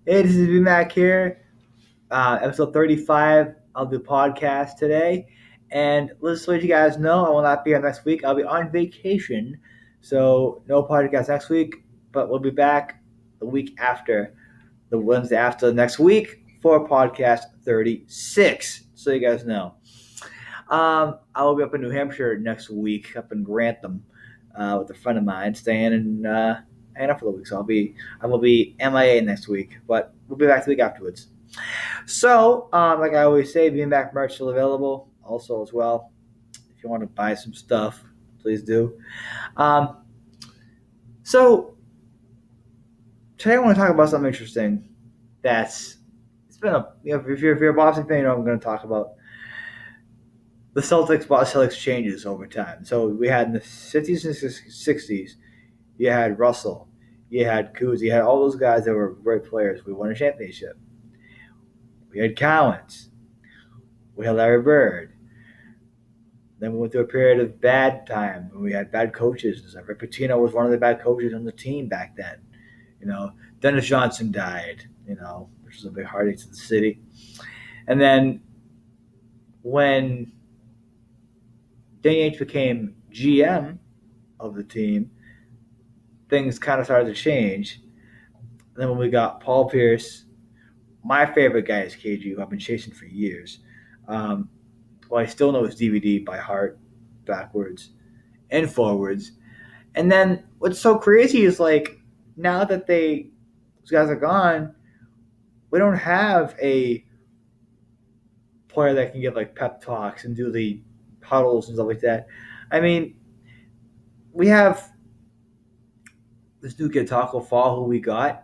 Hey, this is BMac here, episode 35 of the podcast today. And let's let you guys know I will not be here next week. I'll be on vacation. So, no podcast next week, but we'll be back the week after, the Wednesday after next week for podcast 36. So, you guys know. I will be up in New Hampshire next week, up in Grantham, with a friend of mine, staying in hanging out for the week. So I will be MIA next week, but we'll be back the week afterwards. So, like I always say, BMac merch still available, also as well. If you want to buy some stuff, please do. Um, so today I want to talk about something interesting. It's been if you're a Boston fan, you know what I'm going to talk about the Celtics changes over time. So we had in the 50s and 60s, you had Russell, you had Kuz, you had all those guys that were great players. We won a championship. We had Collins, we had Larry Bird. Then we went through a period of bad time when we had bad coaches. Rick Pitino was one of the bad coaches on the team back then. You know, Dennis Johnson died. Which was a big heartache to the city. And then when Danny H became GM of the team, things kind of started to change. And then when we got Paul Pierce, my favorite guy is KG, who I've been chasing for years. Well, I still know his DVD by heart, backwards and forwards. And then what's so crazy is like now that those guys are gone, we don't have a player that can give like pep talks and do the huddles and stuff like that. I mean, we have this new kid Taco Fall who we got,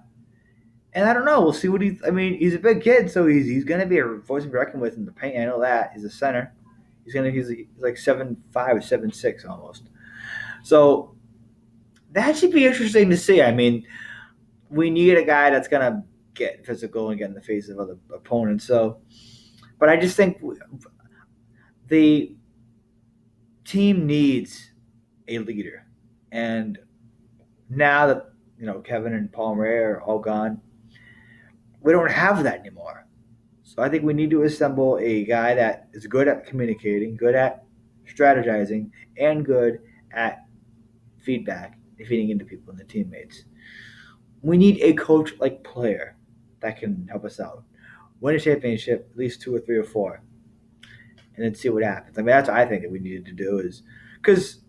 and I don't know. We'll see what he's. I mean, he's a big kid, so he's going to be a force to be reckoned with in the paint. I know that he's a center. He's like 7'5" or 7'6" almost. So that should be interesting to see. I mean, we need a guy that's going to get physical and get in the face of other opponents. So, but I just think the team needs a leader, and now that Kevin and Paul and Ray are all gone, we don't have that anymore. So I think we need to assemble a guy that is good at communicating, good at strategizing, and good at feedback and feeding into people and the teammates. We need a coach like player that can help us out. Win a championship, at least 2 or 3 or 4, and then see what happens. I mean, that's what I think that we needed to do is because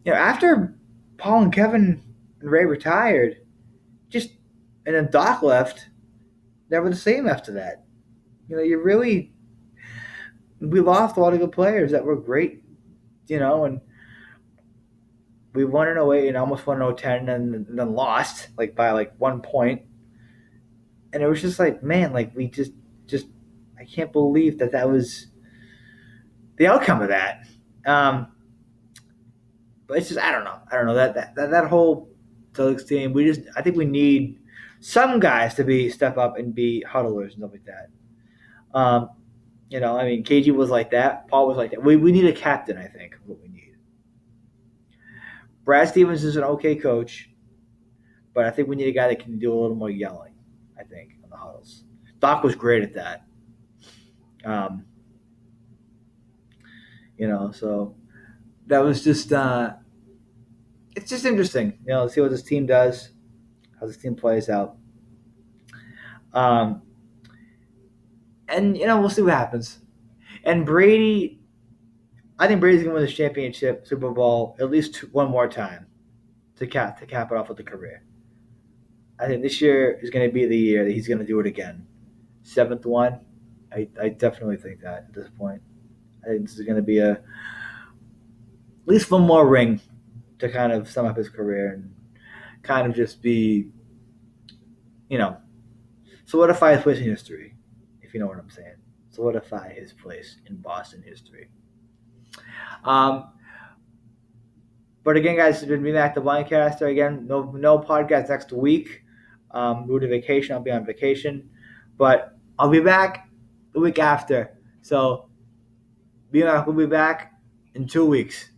after Paul and Kevin and Ray retired, just and then Doc left, never the same after that. You really we lost a lot of good players that were great, and we won in 08 and almost won in 010 and then lost like by like 1 point. And it was just like, man, like we just I can't believe that was the outcome of that. But it's just I don't know that whole Celtics team. I think we need some guys to step up and be huddlers and stuff like that. Um, I mean, KG was like that. Paul was like that. We need a captain. I think what we need. Brad Stevens is an okay coach, but I think we need a guy that can do a little more yelling. I think on the huddles. Doc was great at that. Um, so that was just it's just interesting, to see what this team does, how this team plays out. And we'll see what happens. And Brady, I think Brady's gonna win this championship, Super Bowl, at least one more time to cap it off with a career. I think this year is going to be the year that he's going to do it again. Seventh one, I definitely think that at this point. I think this is going to be at least one more ring to kind of sum up his career and kind of just be, solidify his place in history, if you know what I'm saying. Solidify his place in Boston history. But again, guys, it's been BMac the Blindcaster. Again, no podcast next week. Due to vacation, I'll be on vacation. But I'll be back the week after. So BMac will be back in 2 weeks.